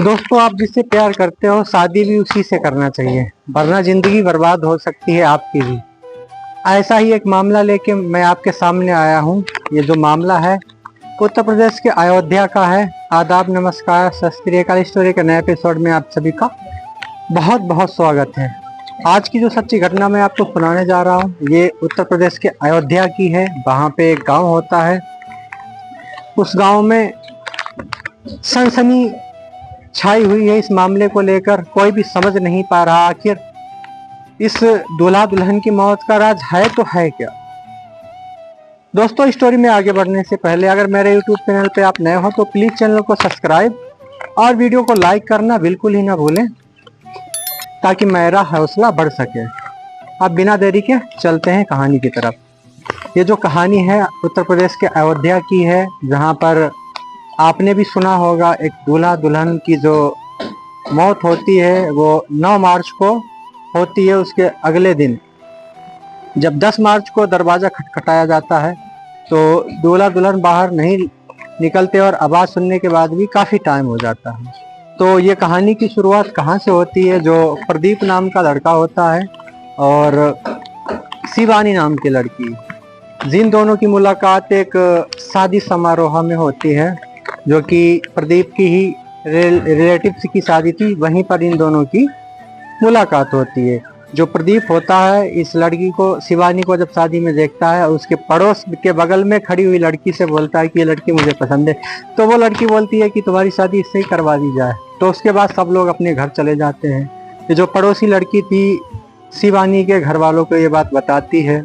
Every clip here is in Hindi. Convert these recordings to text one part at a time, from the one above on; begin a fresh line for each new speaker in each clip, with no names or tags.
दोस्तों, आप जिससे प्यार करते हो शादी भी उसी से करना चाहिए, वरना जिंदगी बर्बाद हो सकती है आपकी भी। ऐसा ही एक मामला लेके मैं आपके सामने आया हूँ। ये जो मामला है उत्तर प्रदेश के अयोध्या का है। आदाब, नमस्कार, सत श्री अकाल। स्टोरी के नए एपिसोड में आप सभी का बहुत बहुत स्वागत है। आज की जो सच्ची घटना मैं आपको सुनाने जा रहा हूँ ये उत्तर प्रदेश के अयोध्या की है। वहाँ पे एक गांव होता है। उस गांव में सनसनी छाई हुई है। इस मामले को लेकर कोई भी समझ नहीं पा रहा आखिर इस दूल्हा दुल्हन की मौत का राज है तो है क्या। दोस्तों, स्टोरी में आगे बढ़ने से पहले अगर मेरे YouTube चैनल पे आप नए हो तो प्लीज चैनल को सब्सक्राइब और वीडियो को लाइक करना बिल्कुल ही ना भूलें, ताकि मेरा हौसला बढ़ सके। अब बिना देरी के चलते हैं कहानी की तरफ। ये जो कहानी है उत्तर प्रदेश के अयोध्या की है, जहाँ पर आपने भी सुना होगा एक दूल्हा दुल्हन की जो मौत होती है वो 9 मार्च को होती है। उसके अगले दिन जब 10 मार्च को दरवाज़ा खटखटाया जाता है तो दूल्हा दुल्हन बाहर नहीं निकलते और आवाज़ सुनने के बाद भी काफ़ी टाइम हो जाता है। तो ये कहानी की शुरुआत कहाँ से होती है। जो प्रदीप नाम का लड़का होता है और शिवानी नाम की लड़की, जिन दोनों की मुलाकात एक शादी समारोह में होती है, जो कि प्रदीप की ही रिलेटिव्स की शादी थी। वहीं पर इन दोनों की मुलाकात होती है। जो प्रदीप होता है इस लड़की को, शिवानी को जब शादी में देखता है, उसके पड़ोस के बगल में खड़ी हुई लड़की से बोलता है कि ये लड़की मुझे पसंद है। तो वो लड़की बोलती है कि तुम्हारी शादी इससे ही करवा दी जाए। तो उसके बाद सब लोग अपने घर चले जाते हैं। ये जो पड़ोसी लड़की थी शिवानी के घर वालों को ये बात बताती है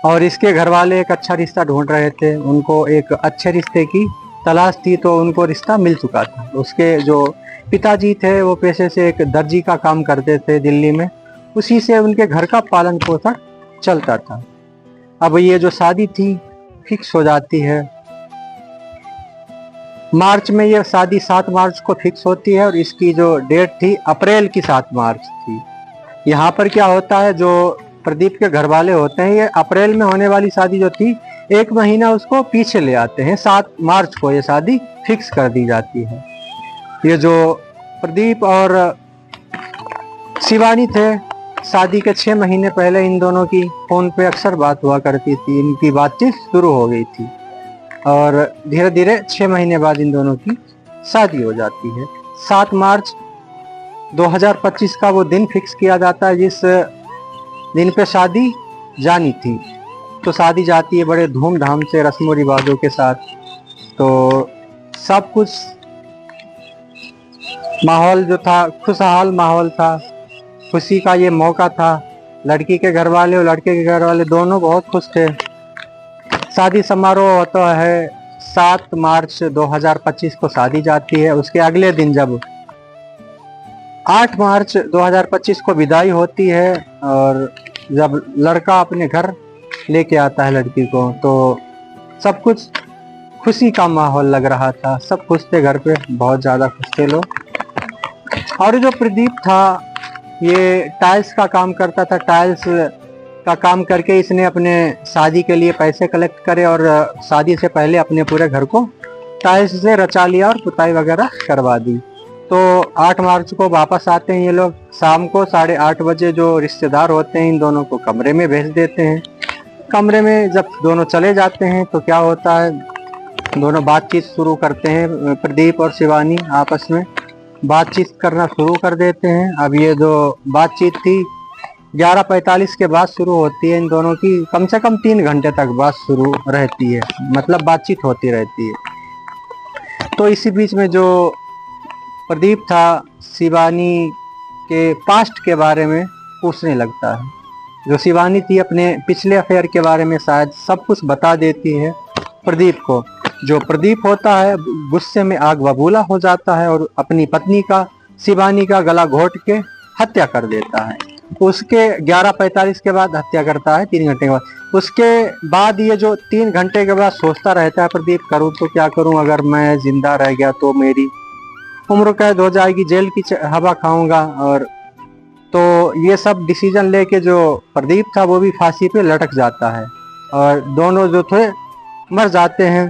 और इसके घर वाले एक अच्छा रिश्ता ढूंढ रहे थे। उनको एक अच्छे रिश्ते की तलाश थी, तो उनको रिश्ता मिल चुका था। उसके जो पिताजी थे वो पेशे से एक दर्जी का काम करते थे दिल्ली में। उसी से उनके घर का पालन पोषण चलता था। अब ये जो शादी थी फिक्स हो जाती है। मार्च में ये शादी 7 मार्च को फिक्स होती है और इसकी जो डेट थी अप्रैल की 7 मार्च थी। यहाँ पर क्या होता है, जो प्रदीप के घर वाले होते हैं ये अप्रैल में होने वाली शादी जो थी 1 महीना उसको पीछे ले आते हैं। 7 मार्च को ये शादी फिक्स कर दी जाती है। ये जो प्रदीप और शिवानी थे, शादी के 6 महीने पहले इन दोनों की फोन पे अक्सर बात हुआ करती थी। इनकी बातचीत शुरू हो गई थी और धीरे धीरे 6 महीने बाद इन दोनों की शादी हो जाती है। 7 मार्च 2025 का वो दिन फिक्स किया जाता है जिस दिन पे शादी जानी थी। तो शादी जाती है बड़े धूमधाम से, रस्मों रिवाजों के साथ। तो सब कुछ माहौल जो था, खुशहाल माहौल था, खुशी का ये मौका था। लड़की के घर वाले और लड़के के घर वाले दोनों बहुत खुश थे। शादी समारोह होता है 7 मार्च 2025 को शादी जाती है। उसके अगले दिन जब 8 मार्च 2025 को विदाई होती है और जब लड़का अपने घर लेके आता है लड़की को, तो सब कुछ खुशी का माहौल लग रहा था। सब खुश थे घर पे, बहुत ज़्यादा खुश थे लोग। और जो प्रदीप था ये टाइल्स का काम करता था। टाइल्स का काम करके इसने अपने शादी के लिए पैसे कलेक्ट करे और शादी से पहले अपने पूरे घर को टाइल्स से रचा लिया और पुताई वगैरह करवा दी। तो 8 मार्च को वापस आते हैं ये लोग। शाम को 8:30 बजे जो रिश्तेदार होते हैं इन दोनों को कमरे में भेज देते हैं। कमरे में जब दोनों चले जाते हैं तो क्या होता है, दोनों बातचीत शुरू करते हैं। प्रदीप और शिवानी आपस में बातचीत करना शुरू कर देते हैं। अब ये जो बातचीत थी 11:45 के बाद शुरू होती है। इन दोनों की कम से कम 3 घंटे तक बात शुरू रहती है, मतलब बातचीत होती रहती है। तो इसी बीच में जो प्रदीप था शिवानी के पास्ट के बारे में पूछने लगता है। जो शिवानी थी अपने पिछले अफेयर के बारे में शायद सब कुछ बता देती है प्रदीप को। जो प्रदीप होता है गुस्से में आग बबूला हो जाता है और अपनी पत्नी का, शिवानी का गला घोट के हत्या कर देता है। उसके 11:45 के बाद हत्या करता है, 3 घंटे के बाद। उसके बाद ये जो 3 घंटे के बाद सोचता रहता है प्रदीप, करूँ तो क्या करूँ, अगर मैं जिंदा रह गया तो मेरी उम्र कैद हो जाएगी, जेल की हवा खाऊंगा। और तो ये सब डिसीजन लेके जो प्रदीप था वो भी फांसी पे लटक जाता है और दोनों जो थे मर जाते हैं।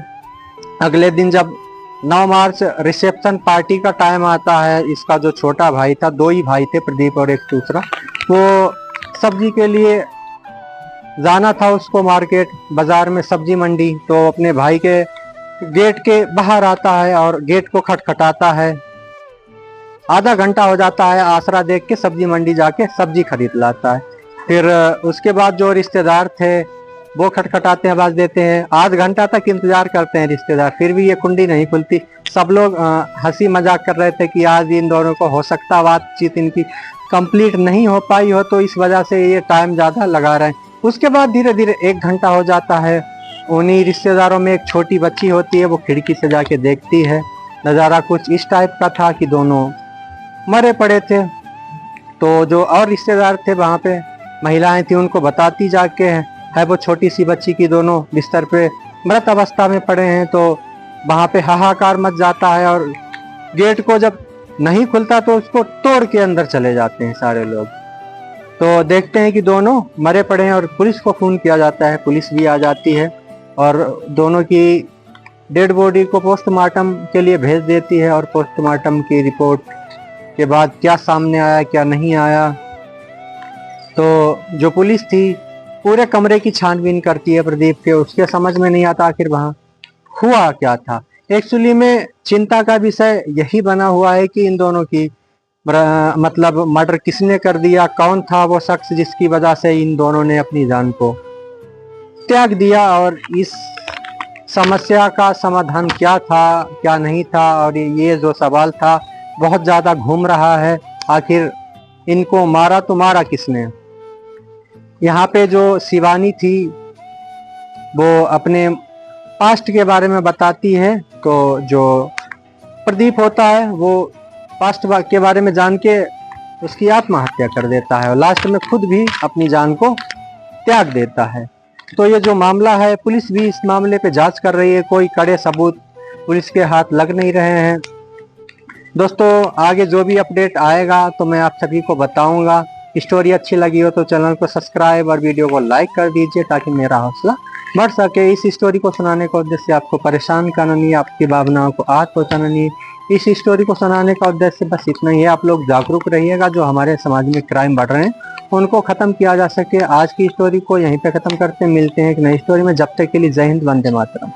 अगले दिन जब 9 मार्च रिसेप्शन पार्टी का टाइम आता है। इसका जो छोटा भाई था, 2 ही भाई थे, प्रदीप और एक दूसरा, वो सब्जी के लिए जाना था उसको मार्केट, बाजार में सब्जी मंडी। तो अपने भाई के गेट के बाहर आता है और गेट को खटखटाता है। आधा घंटा हो जाता है, आसरा देख के सब्जी मंडी जाके सब्जी खरीद लाता है। फिर उसके बाद जो रिश्तेदार थे वो खटखटाते हैं, आवाज देते हैं। आध घंटा तक इंतजार करते हैं रिश्तेदार, फिर भी ये कुंडी नहीं खुलती। सब लोग हंसी मजाक कर रहे थे कि आज इन दोनों को हो सकता बातचीत इनकी कंप्लीट नहीं हो पाई हो, तो इस वजह से ये टाइम ज्यादा लगा रहे हैं। उसके बाद धीरे धीरे 1 घंटा हो जाता है। उन्हीं रिश्तेदारों में एक छोटी बच्ची होती है, वो खिड़की से जाके देखती है। नज़ारा कुछ इस टाइप का था कि दोनों मरे पड़े थे। तो जो और रिश्तेदार थे वहाँ पे, महिलाएं थी, उनको बताती जाके है वो छोटी सी बच्ची की दोनों बिस्तर पे मृत अवस्था में पड़े हैं। तो वहाँ पे हाहाकार मच जाता है और गेट को जब नहीं खुलता तो उसको तोड़ के अंदर चले जाते हैं सारे लोग। तो देखते हैं कि दोनों मरे पड़े हैं और पुलिस को फोन किया जाता है। पुलिस भी आ जाती है और दोनों की डेड बॉडी को पोस्टमार्टम के लिए भेज देती है। और पोस्टमार्टम की रिपोर्ट के बाद क्या सामने आया क्या नहीं आया, तो जो पुलिस थी पूरे कमरे की छानबीन करती है प्रदीप के। उसके समझ में नहीं आता आखिर वहाँ हुआ क्या था। एक्चुअली में चिंता का विषय यही बना हुआ है कि इन दोनों की मतलब मर्डर किसने कर दिया, कौन था वो शख्स जिसकी वजह से इन दोनों ने अपनी जान को त्याग दिया, और इस समस्या का समाधान क्या था क्या नहीं था। और ये जो सवाल था बहुत ज्यादा घूम रहा है, आखिर इनको मारा तो मारा किसने। यहाँ पे जो शिवानी थी वो अपने पास्ट के बारे में बताती है। तो जो प्रदीप होता है वो पास्ट के बारे में जान के उसकी आत्महत्या कर देता है और लास्ट में खुद भी अपनी जान को त्याग देता है। तो ये जो मामला है, पुलिस भी इस मामले पे जांच कर रही है, कोई कड़े सबूत पुलिस के हाथ लग नहीं रहे हैं। दोस्तों आगे जो भी अपडेट आएगा तो मैं आप सभी को बताऊंगा। स्टोरी अच्छी लगी हो तो चैनल को सब्सक्राइब और वीडियो को लाइक कर दीजिए ताकि मेरा हौसला बढ़ सके। इस स्टोरी को सुनाने का उद्देश्य आपको परेशान करना नहीं है, आपकी भावनाओं को आहत पहुंचाना नहीं है। इस स्टोरी को सुनाने का उद्देश्य बस इतना ही है, आप लोग जागरूक रहिएगा। जो हमारे समाज में क्राइम बढ़ रहे हैं उनको खत्म किया जा सके। आज की स्टोरी को यहीं पे खत्म करते हैं, मिलते हैं एक नई स्टोरी में। जब तक के लिए जय हिंद, वंदे मातरम।